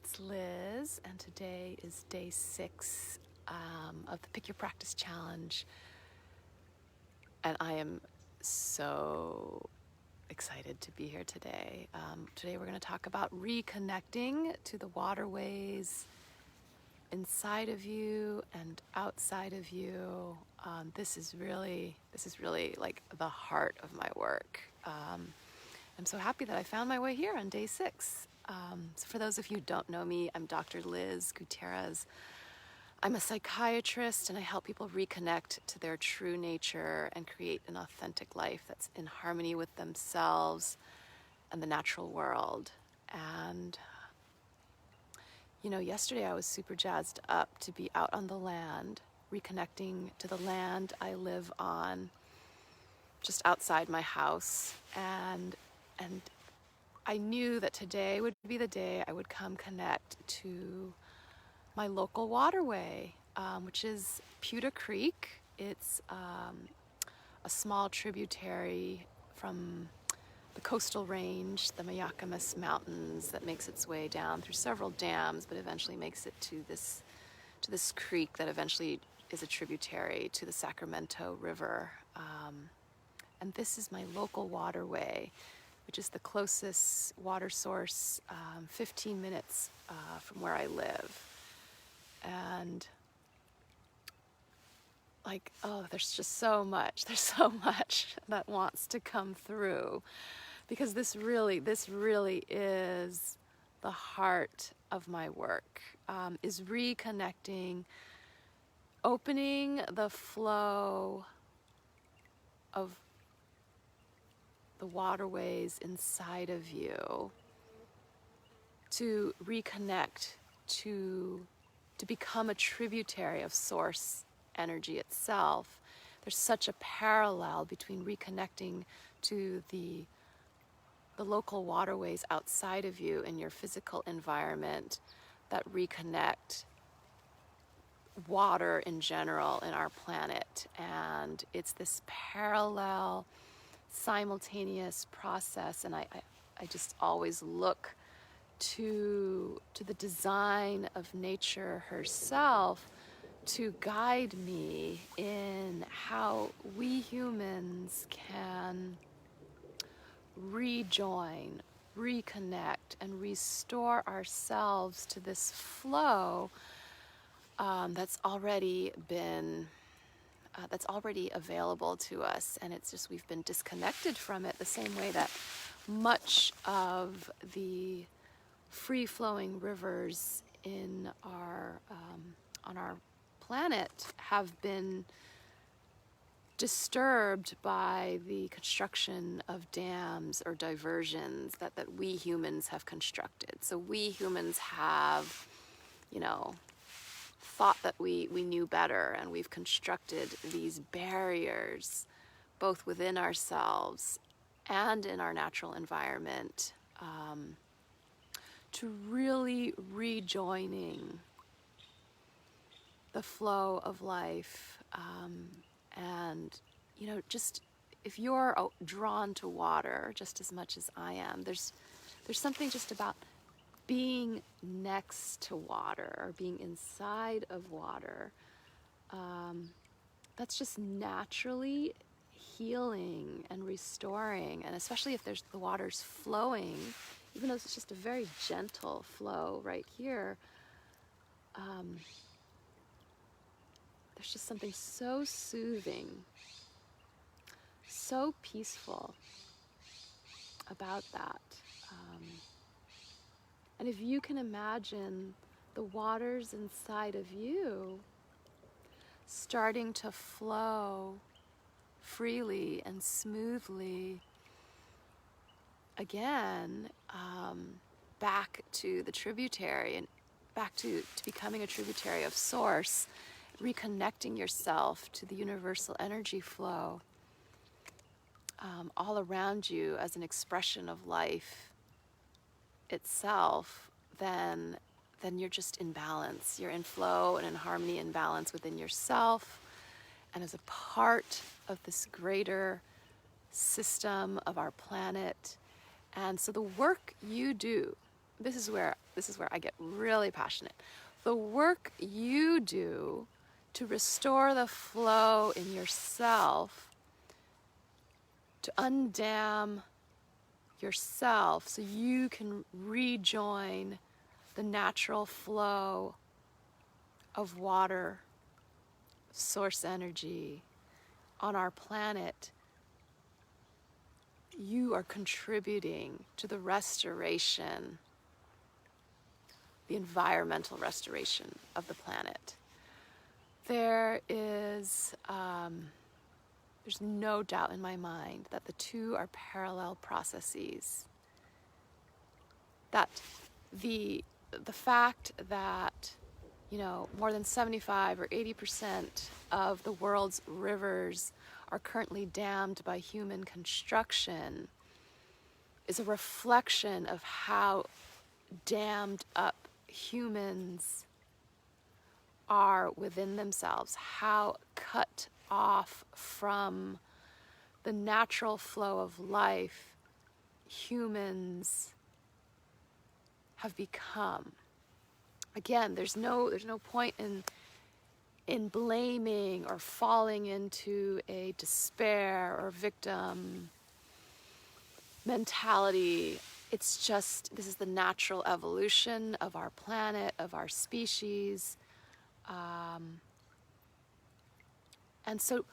it's Liz, and today is day 6 of the Pick Your Practice Challenge. And I am so excited to be here today. Today we're going to talk about reconnecting to the waterways inside of you and outside of you. This is really like the heart of my work. I'm so happy that I found my way here on day 6. So for those of you who don't know me, I'm Dr. Liz Gutierrez. I'm a psychiatrist, and I help people reconnect to their true nature and create an authentic life that's in harmony with themselves and the natural world. And, yesterday I was super jazzed up to be out on the land, reconnecting to the land I live on, just outside my house. And I knew that today would be the day I would come connect to my local waterway, which is Pewter Creek. It's a small tributary from the coastal range, the Mayacamas Mountains, that makes its way down through several dams, but eventually makes it to this creek that eventually is a tributary to the Sacramento River. And this is my local waterway, which is the closest water source, 15 minutes from where I live. And there's just so much. There's so much that wants to come through, because this really is the heart of my work, is reconnecting, opening the flow of the waterways inside of you to reconnect, to become a tributary of source energy itself. There's such a parallel between reconnecting to the local waterways outside of you in your physical environment that reconnect water in general in our planet. And it's this parallel, simultaneous process, and I just always look to the design of nature herself to guide me in how we humans can rejoin, reconnect, and restore ourselves to this flow that's already available to us. And it's just, we've been disconnected from it the same way that much of the free-flowing rivers in on our planet have been disturbed by the construction of dams or diversions that we humans have constructed. So we humans have, thought that we knew better, and we've constructed these barriers both within ourselves and in our natural environment, to really rejoining the flow of life. And just, if you're drawn to water just as much as I am, there's something just about being next to water or being inside of water that's just naturally healing and restoring. And especially if the water's flowing, even though it's just a very gentle flow right here, there's just something so soothing, so peaceful about that. And if you can imagine the waters inside of you starting to flow freely and smoothly again, back to the tributary and back to becoming a tributary of source, reconnecting yourself to the universal energy flow all around you as an expression of life itself, then you're just in balance. You're in flow and in harmony and balance within yourself and as a part of this greater system of our planet. And so the work you do, this is where I get really passionate. The work you do to restore the flow in yourself, to undam yourself so you can rejoin the natural flow of water, source energy on our planet, you are contributing to the restoration, the environmental restoration of the planet. There is, there's no doubt in my mind that the two are parallel processes. That the fact that, more than 75 or 80% of the world's rivers are currently dammed by human construction is a reflection of how dammed up humans are within themselves, how cut off from the natural flow of life humans have become. Again, there's no point in blaming or falling into a despair or victim mentality. It's just, this is the natural evolution of our planet, of our species. And so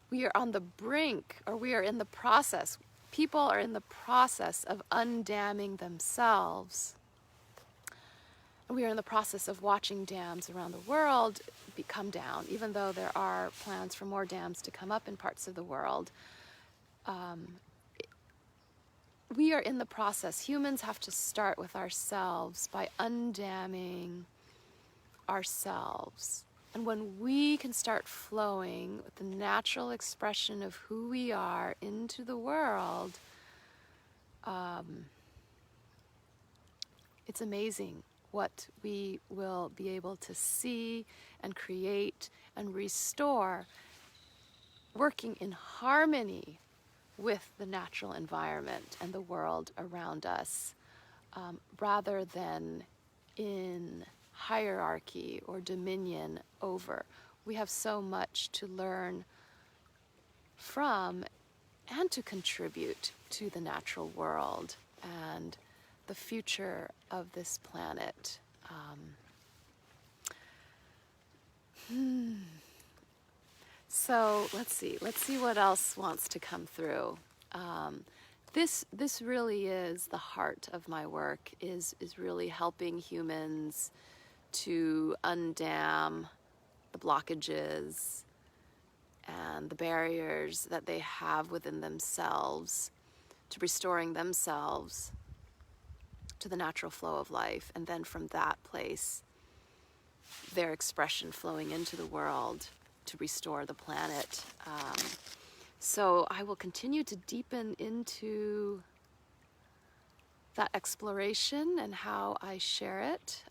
we are on the brink, or we are in the process. People are in the process of undamming themselves. And we are in the process of watching dams around the world come down, even though there are plans for more dams to come up in parts of the world. We are in the process. Humans have to start with ourselves by undamming ourselves. And when we can start flowing with the natural expression of who we are into the world, it's amazing what we will be able to see and create and restore, working in harmony with the natural environment and the world around us, rather than in hierarchy or dominion over. We have so much to learn from and to contribute to the natural world and the future of this planet. So let's see what else wants to come through. This really is the heart of my work, is really helping humans to undam the blockages and the barriers that they have within themselves, to restoring themselves to the natural flow of life, and then from that place, their expression flowing into the world to restore the planet. So I will continue to deepen into that exploration and how I share it.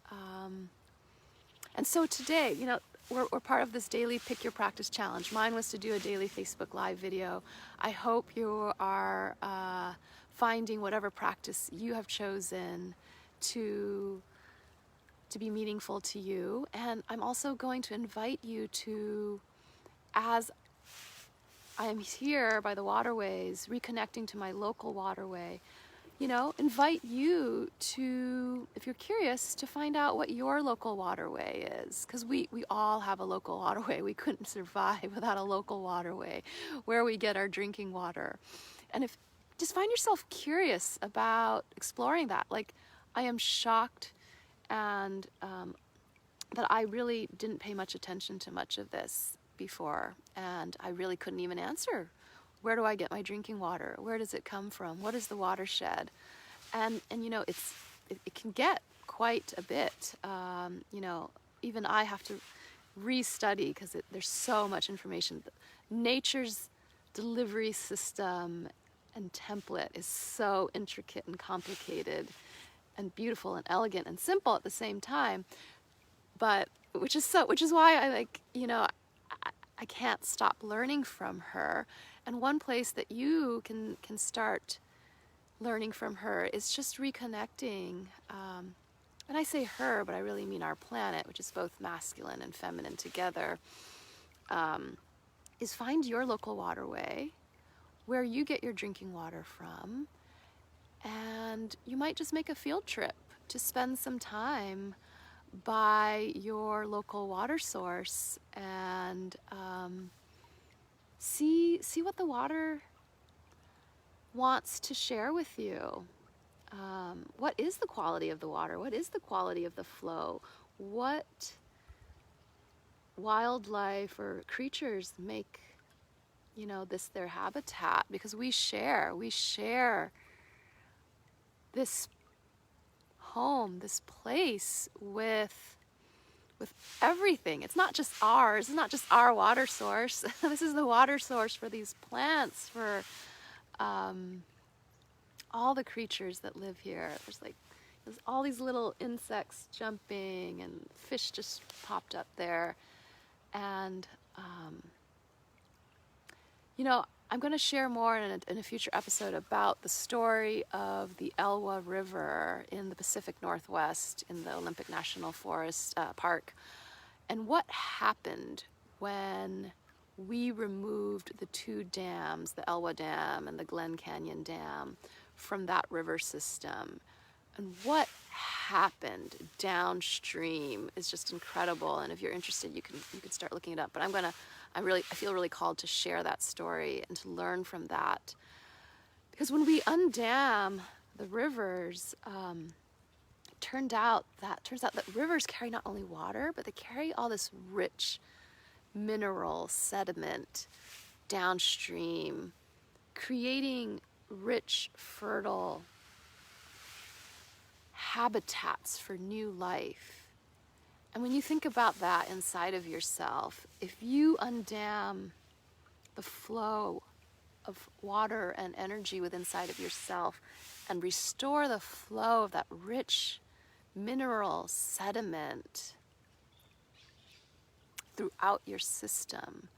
And so today, we're part of this daily Pick Your Practice challenge. Mine was to do a daily Facebook Live video. I hope you are finding whatever practice you have chosen to be meaningful to you. And I'm also going to invite you to, as I am here by the waterways, reconnecting to my local waterway, invite you to, if you're curious, to find out what your local waterway is. Because we all have a local waterway. We couldn't survive without a local waterway where we get our drinking water. And if just find yourself curious about exploring that. Like, I am shocked and that I really didn't pay much attention to much of this before. And I really couldn't even answer. Where do I get my drinking water? Where does it come from? What is the watershed? And it can get quite a bit. Even I have to restudy because there's so much information. Nature's delivery system and template is so intricate and complicated and beautiful and elegant and simple at the same time. But which is why I can't stop learning from her. And one place that you can start learning from her is just reconnecting. And I say her, but I really mean our planet, which is both masculine and feminine together, is find your local waterway where you get your drinking water from. And you might just make a field trip to spend some time by your local water source and see what the water wants to share with you. What is the quality of the water? What is the quality of the flow? What wildlife or creatures make, this their habitat? Because we share this home, this place with everything. It's not just ours. It's not just our water source. This is the water source for these plants, for all the creatures that live here. There's all these little insects jumping, and fish just popped up there. And I'm going to share more in a future episode about the story of the Elwha River in the Pacific Northwest in the Olympic National Forest Park, and what happened when we removed the two dams, the Elwha Dam and the Glen Canyon Dam, from that river system. And what happened downstream is just incredible. And if you're interested, you can start looking it up. But I feel really called to share that story and to learn from that. Because when we undam the rivers, turns out that rivers carry not only water, but they carry all this rich mineral sediment downstream, creating rich, fertile habitats for new life. And when you think about that inside of yourself, if you undam the flow of water and energy within inside of yourself and restore the flow of that rich mineral sediment throughout your system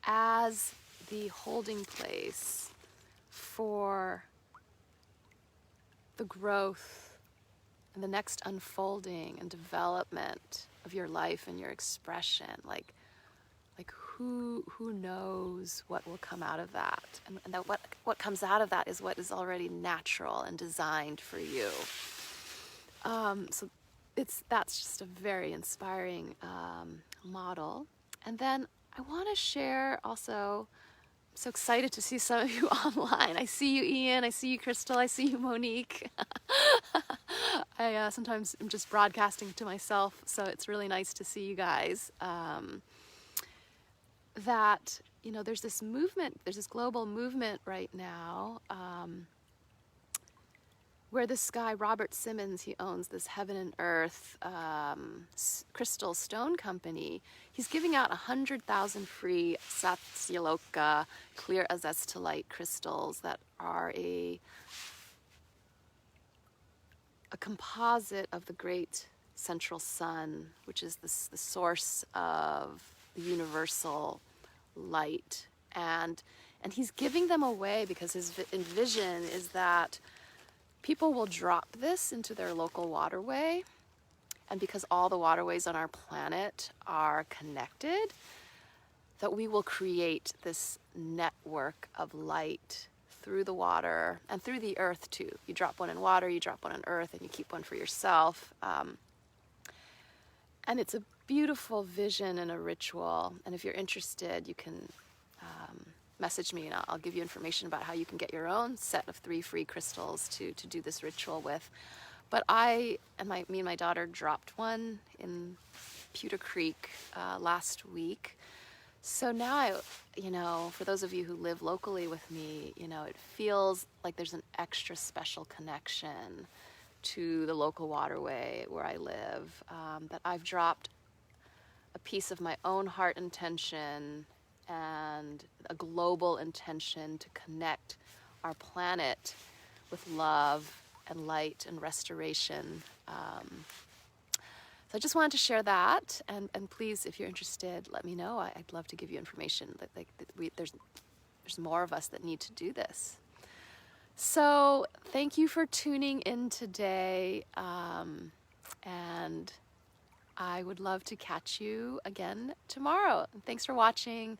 as the holding place for the growth and the next unfolding and development of your life and your expression, like who knows what will come out of that, and that what comes out of that is what is already natural and designed for you. So that's just a very inspiring model. And then I want to share also, I'm so excited to see some of you online. I see you, Ian. I see you, Crystal. I see you, Monique. I sometimes am just broadcasting to myself, so it's really nice to see you guys. That, there's this movement, there's this global movement right now, where this guy, Robert Simmons, he owns this Heaven and Earth crystal stone company. He's giving out 100,000 free Satyaloka clear azestolite crystals that are a composite of the great central sun, which is the source of the universal light. And he's giving them away because his vision is that people will drop this into their local waterway, and because all the waterways on our planet are connected, that we will create this network of light through the water and through the earth too. You drop one in water, you drop one on earth, and you keep one for yourself. And it's a beautiful vision and a ritual. And if you're interested, you can message me, and I'll give you information about how you can get your own set of 3 free crystals to do this ritual with. But me and my daughter dropped one in Pewter Creek last week. So now for those of you who live locally with me, it feels like there's an extra special connection to the local waterway where I live, that I've dropped a piece of my own heart intention and a global intention to connect our planet with love and light and restoration. So I just wanted to share that, and please, if you're interested, let me know. I'd love to give you information. There's more of us that need to do this. So thank you for tuning in today, and I would love to catch you again tomorrow. Thanks for watching.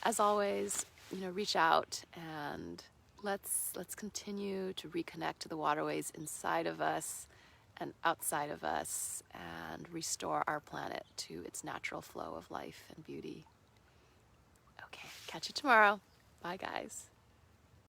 As always, reach out and let's continue to reconnect to the waterways inside of us and outside of us and restore our planet to its natural flow of life and beauty. Okay, catch you tomorrow. Bye, guys.